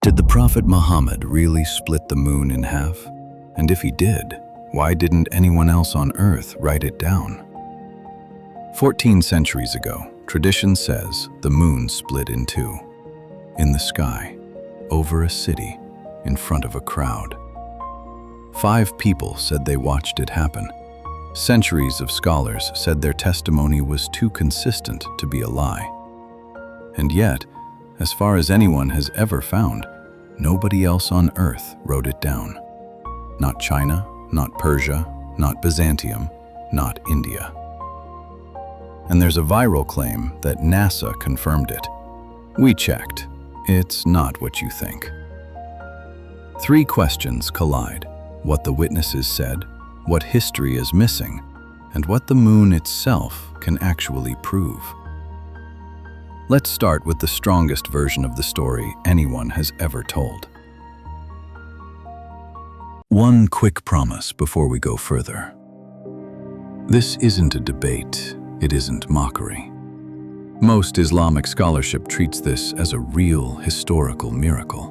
Did the Prophet Muhammad really split the moon in half? And if he did, why didn't anyone else on earth write it down? 14 centuries ago, tradition says the moon split in two. In the sky, over a city, in front of a crowd. 5 people said they watched it happen. Centuries of scholars said their testimony was too consistent to be a lie. And yet, as far as anyone has ever found, nobody else on earth wrote it down. Not China, not Persia, not Byzantium, not India. And there's a viral claim that NASA confirmed it. We checked. It's not what you think. 3 questions collide: what the witnesses said, what history is missing, and what the moon itself can actually prove. Let's start with the strongest version of the story anyone has ever told. One quick promise before we go further. This isn't a debate, it isn't mockery. Most Islamic scholarship treats this as a real historical miracle,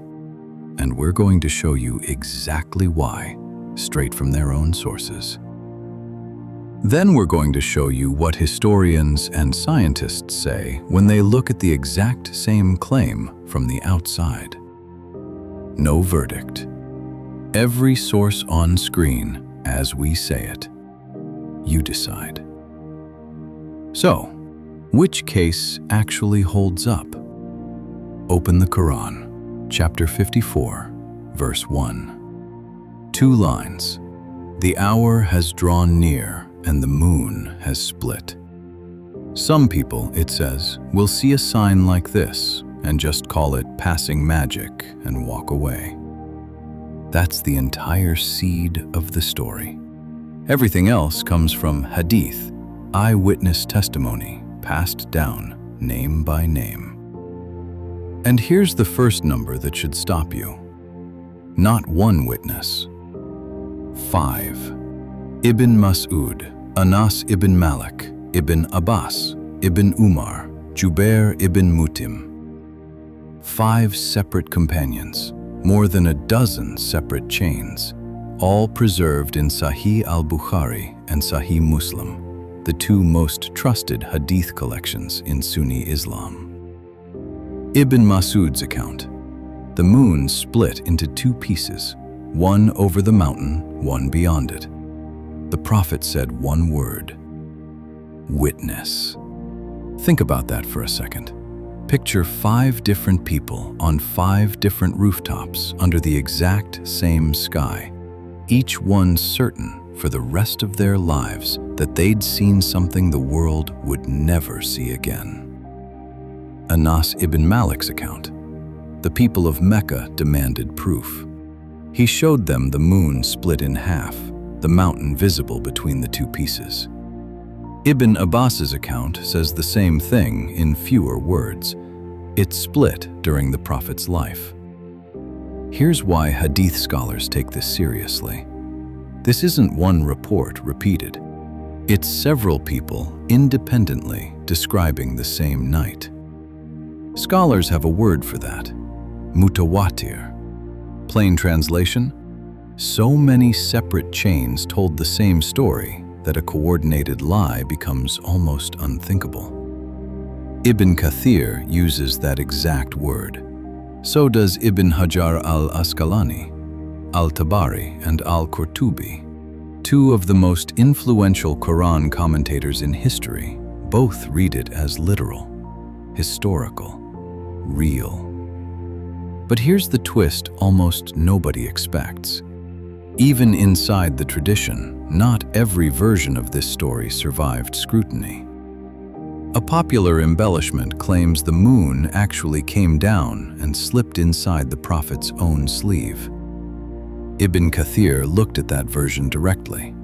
and we're going to show you exactly why, straight from their own sources. Then we're going to show you what historians and scientists say when they look at the exact same claim from the outside. No verdict. Every source on screen as we say it. You decide. So, which case actually holds up? Open the Quran, chapter 54, verse 1. 2 lines. The hour has drawn near, and the moon has split. Some people, it says, will see a sign like this and just call it passing magic and walk away. That's the entire seed of the story. Everything else comes from hadith, eyewitness testimony, passed down name by name. And here's the first number that should stop you. Not 1 witness. 5. Ibn Mas'ud, Anas ibn Malik, Ibn Abbas, Ibn Umar, Jubair ibn Mutim. 5 separate companions, more than a dozen separate chains, all preserved in Sahih al-Bukhari and Sahih Muslim, the 2 most trusted hadith collections in Sunni Islam. Ibn Mas'ud's account. The moon split into 2 pieces, one over the mountain, one beyond it. The Prophet said one word: witness. Think about that for a second. Picture 5 different people on 5 different rooftops under the exact same sky, each one certain for the rest of their lives that they'd seen something the world would never see again. Anas ibn Malik's account. The people of Mecca demanded proof. He showed them the moon split in half, the mountain visible between the 2 pieces. Ibn Abbas's account says the same thing in fewer words. It split during the Prophet's life. Here's why hadith scholars take this seriously. This isn't one report repeated. It's several people independently describing the same night. Scholars have a word for that: mutawatir. Plain translation: so many separate chains told the same story that a coordinated lie becomes almost unthinkable. Ibn Kathir uses that exact word. So does Ibn Hajar al-Asqalani, al-Tabari, and al-Qurtubi, 2 of the most influential Quran commentators in history. Both read it as literal, historical, real. But here's the twist almost nobody expects. Even inside the tradition, not every version of this story survived scrutiny. A popular embellishment claims the moon actually came down and slipped inside the Prophet's own sleeve. Ibn Kathir looked at that version directly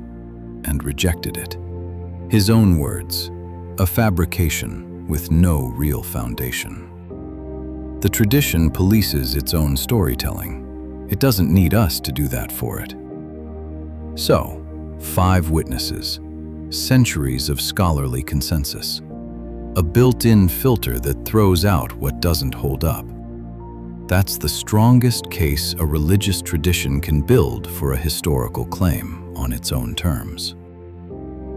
and rejected it. His own words: a fabrication with no real foundation. The tradition polices its own storytelling. It doesn't need us to do that for it. So, 5 witnesses, centuries of scholarly consensus, a built-in filter that throws out what doesn't hold up. That's the strongest case a religious tradition can build for a historical claim on its own terms.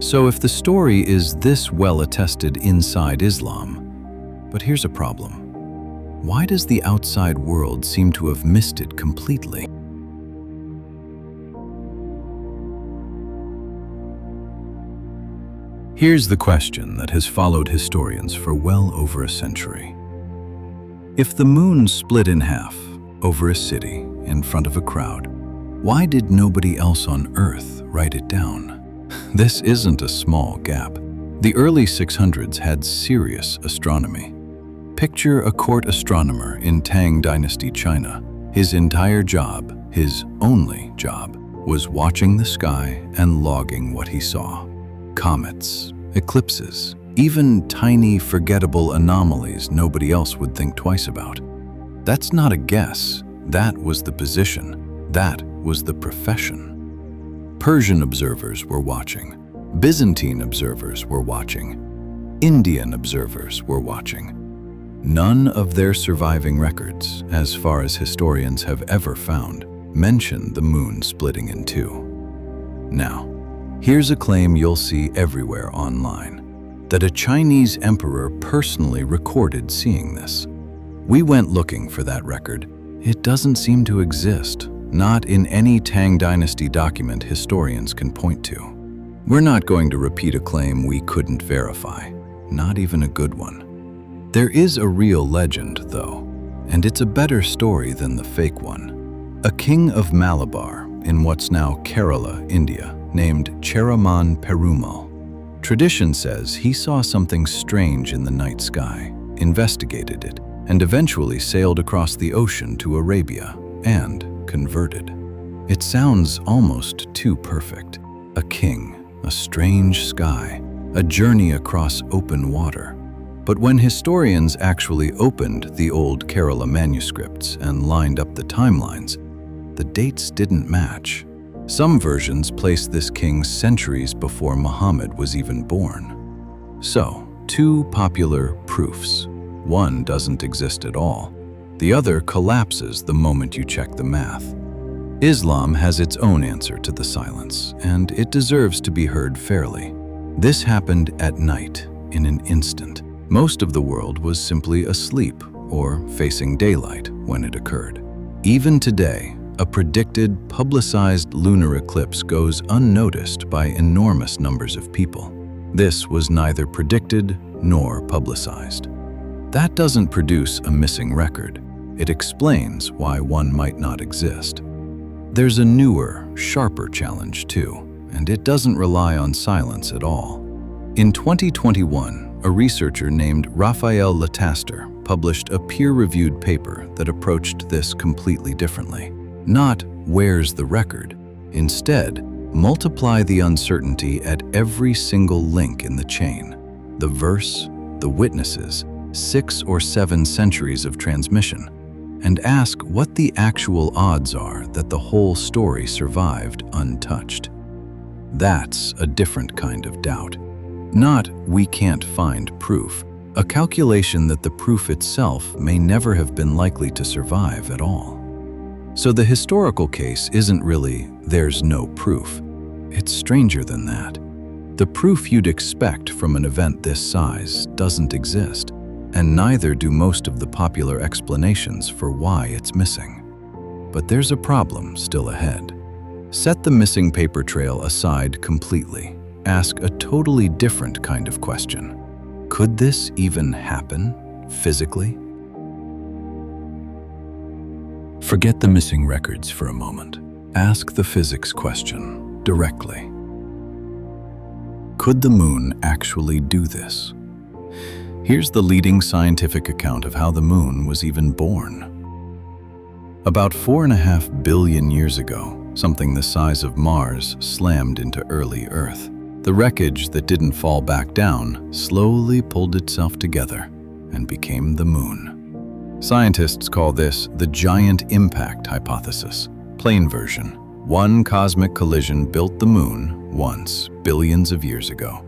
So if the story is this well attested inside Islam, but here's a problem. Why does the outside world seem to have missed it completely? Here's the question that has followed historians for well over a century. If the moon split in half over a city in front of a crowd, why did nobody else on Earth write it down? This isn't a small gap. The early 600s had serious astronomy. Picture a court astronomer in Tang Dynasty China. His entire job, his only job, was watching the sky and logging what he saw. Comets, eclipses, even tiny forgettable anomalies nobody else would think twice about. That's not a guess. That was the position. That was the profession. Persian observers were watching. Byzantine observers were watching. Indian observers were watching. None of their surviving records, as far as historians have ever found, mention the moon splitting in two. Now, here's a claim you'll see everywhere online, that a Chinese emperor personally recorded seeing this. We went looking for that record. It doesn't seem to exist, not in any Tang Dynasty document historians can point to. We're not going to repeat a claim we couldn't verify, not even a good one. There is a real legend, though, and it's a better story than the fake one. A king of Malabar in what's now Kerala, India, named Cheraman Perumal. Tradition says he saw something strange in the night sky, investigated it, and eventually sailed across the ocean to Arabia and converted. It sounds almost too perfect. A king, a strange sky, a journey across open water. But when historians actually opened the old Kerala manuscripts and lined up the timelines, the dates didn't match. Some versions place this king centuries before Muhammad was even born. So, two popular proofs. One doesn't exist at all. The other collapses the moment you check the math. Islam has its own answer to the silence, and it deserves to be heard fairly. This happened at night, in an instant. Most of the world was simply asleep or facing daylight when it occurred. Even today, a predicted, publicized lunar eclipse goes unnoticed by enormous numbers of people. This was neither predicted nor publicized. That doesn't produce a missing record. It explains why one might not exist. There's a newer, sharper challenge too, and it doesn't rely on silence at all. In 2021, a researcher named Raphael Lataster published a peer-reviewed paper that approached this completely differently. Not where's the record? Instead, multiply the uncertainty at every single link in the chain. The verse, the witnesses, 6 or 7 centuries of transmission, and ask what the actual odds are that the whole story survived untouched. That's a different kind of doubt. Not we can't find proof, a calculation that the proof itself may never have been likely to survive at all. So the historical case isn't really there's no proof. It's stranger than that. The proof you'd expect from an event this size doesn't exist, and neither do most of the popular explanations for why it's missing. But there's a problem still ahead. Set the missing paper trail aside completely. Ask a totally different kind of question. Could this even happen, physically? Forget the missing records for a moment. Ask the physics question directly. Could the moon actually do this? Here's the leading scientific account of how the moon was even born. About 4.5 billion years ago, something the size of Mars slammed into early Earth. The wreckage that didn't fall back down slowly pulled itself together and became the moon. Scientists call this the giant impact hypothesis. Plain version, one cosmic collision built the moon once, billions of years ago.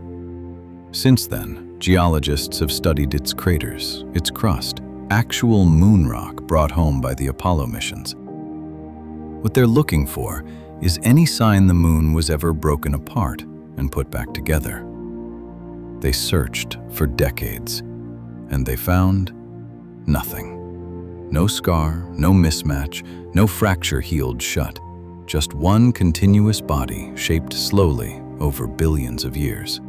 Since then, geologists have studied its craters, its crust, actual moon rock brought home by the Apollo missions. What they're looking for is any sign the moon was ever broken apart and put back together. They searched for decades, and they found nothing. No scar, no mismatch, no fracture healed shut. Just one continuous body shaped slowly over billions of years.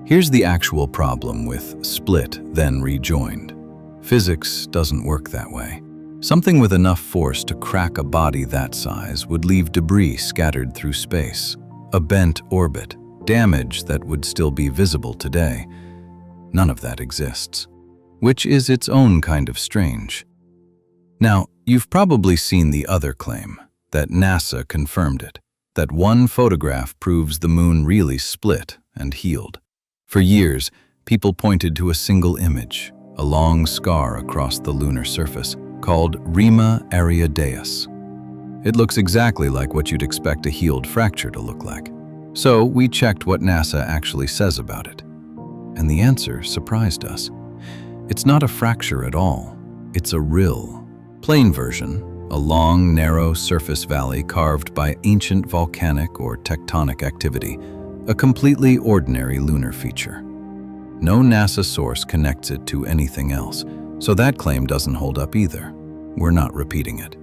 Here's the actual problem with split then rejoined. Physics doesn't work that way. Something with enough force to crack a body that size would leave debris scattered through space, a bent orbit, damage that would still be visible today. None of that exists, which is its own kind of strange. Now, you've probably seen the other claim, that NASA confirmed it, that one photograph proves the moon really split and healed. For years, people pointed to a single image, a long scar across the lunar surface, called Rima Ariadeus. It looks exactly like what you'd expect a healed fracture to look like. So we checked what NASA actually says about it. And the answer surprised us. It's not a fracture at all. It's a rill. Plain version, a long, narrow surface valley carved by ancient volcanic or tectonic activity, a completely ordinary lunar feature. No NASA source connects it to anything else, so that claim doesn't hold up either. We're not repeating it.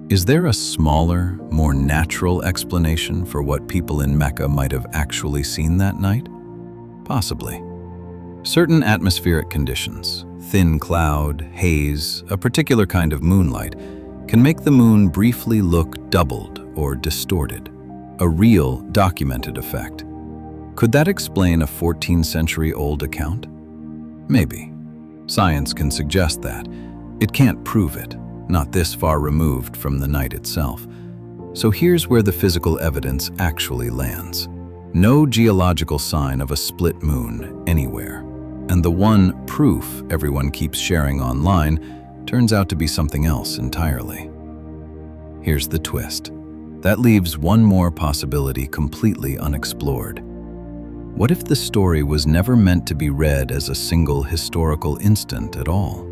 Is there a smaller, more natural explanation for what people in Mecca might have actually seen that night? Possibly. Certain atmospheric conditions, thin cloud, haze, a particular kind of moonlight, can make the moon briefly look doubled or distorted, a real, documented effect. Could that explain a 14th-century-old account? Maybe. Science can suggest that. It can't prove it, not this far removed from the night itself. So here's where the physical evidence actually lands. No geological sign of a split moon anywhere. And the one proof everyone keeps sharing online turns out to be something else entirely. Here's the twist. That leaves one more possibility completely unexplored. What if the story was never meant to be read as a single historical instant at all?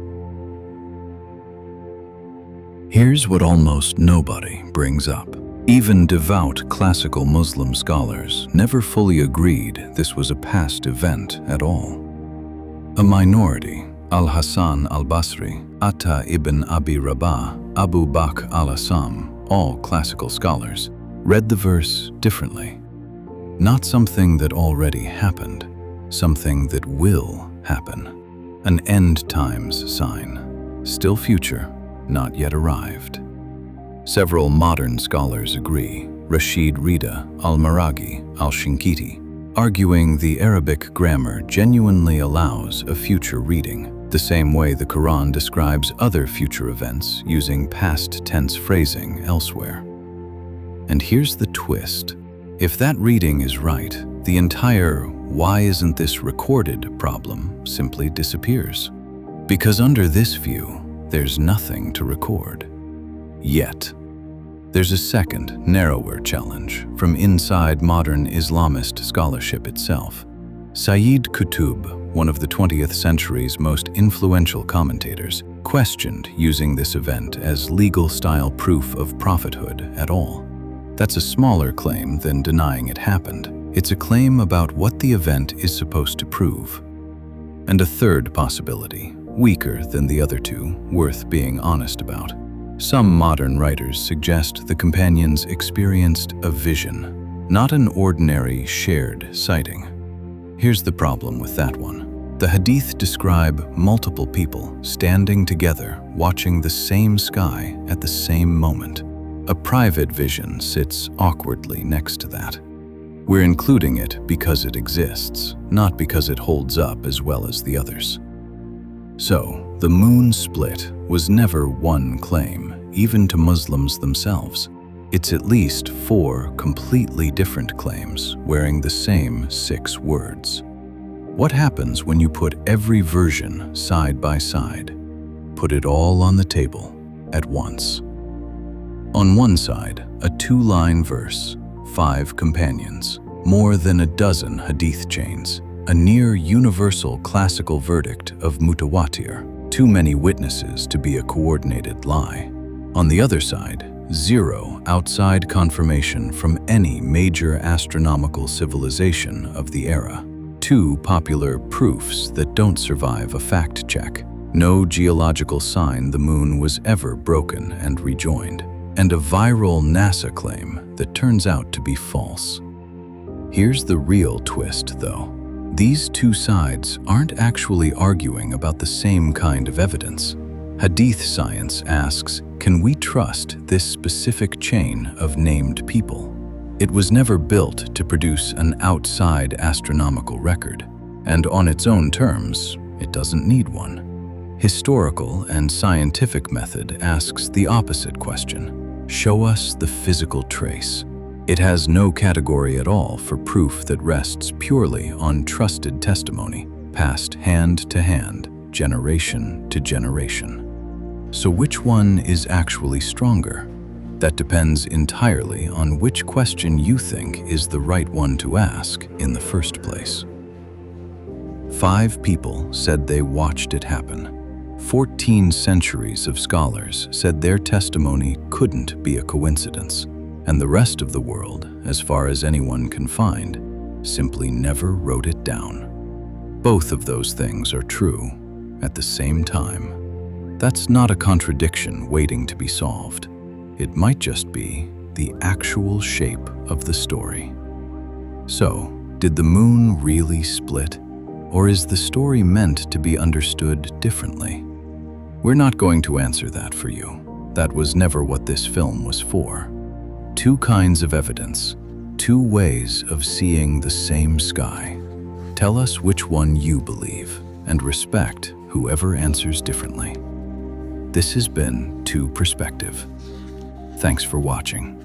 Here's what almost nobody brings up. Even devout classical Muslim scholars never fully agreed this was a past event at all. A minority, Al-Hasan al-Basri, Atta ibn Abi Rabah, Abu Bakr al-Assam, all classical scholars, read the verse differently. Not something that already happened, something that will happen. An end times sign, still future, not yet arrived. Several modern scholars agree, Rashid Rida, al-Maraghi, al-Shinkiti, arguing the Arabic grammar genuinely allows a future reading, the same way the Quran describes other future events using past tense phrasing elsewhere. And here's the twist. If that reading is right, the entire "why isn't this recorded" problem simply disappears. Because under this view, there's nothing to record. Yet, there's a second, narrower challenge from inside modern Islamist scholarship itself. Sayyid Qutb, one of the 20th century's most influential commentators, questioned using this event as legal-style proof of prophethood at all. That's a smaller claim than denying it happened. It's a claim about what the event is supposed to prove. And a third possibility, weaker than the other two, worth being honest about. Some modern writers suggest the companions experienced a vision, not an ordinary shared sighting. Here's the problem with that one. The hadith describe multiple people standing together watching the same sky at the same moment. A private vision sits awkwardly next to that. We're including it because it exists, not because it holds up as well as the others. So, the moon split was never one claim, even to Muslims themselves. It's at least 4 completely different claims wearing the same 6 words. What happens when you put every version side by side? Put it all on the table at once. On one side, a 2-line verse, 5 companions, more than a dozen hadith chains, a near universal classical verdict of mutawatir, too many witnesses to be a coordinated lie. On the other side, zero outside confirmation from any major astronomical civilization of the era. Two popular proofs that don't survive a fact check. No geological sign the moon was ever broken and rejoined. And a viral NASA claim that turns out to be false. Here's the real twist, though. These two sides aren't actually arguing about the same kind of evidence. Hadith science asks, can we trust this specific chain of named people? It was never built to produce an outside astronomical record, and on its own terms, it doesn't need one. Historical and scientific method asks the opposite question. Show us the physical trace. It has no category at all for proof that rests purely on trusted testimony, passed hand to hand, generation to generation. So which one is actually stronger? That depends entirely on which question you think is the right one to ask in the first place. 5 people said they watched it happen. 14 centuries of scholars said their testimony couldn't be a coincidence. And the rest of the world, as far as anyone can find, simply never wrote it down. Both of those things are true at the same time. That's not a contradiction waiting to be solved. It might just be the actual shape of the story. So, did the moon really split? Or is the story meant to be understood differently? We're not going to answer that for you. That was never what this film was for. 2 kinds of evidence, 2 ways of seeing the same sky. Tell us which one you believe, and respect whoever answers differently. This has been 2 Perspective. Thanks for watching.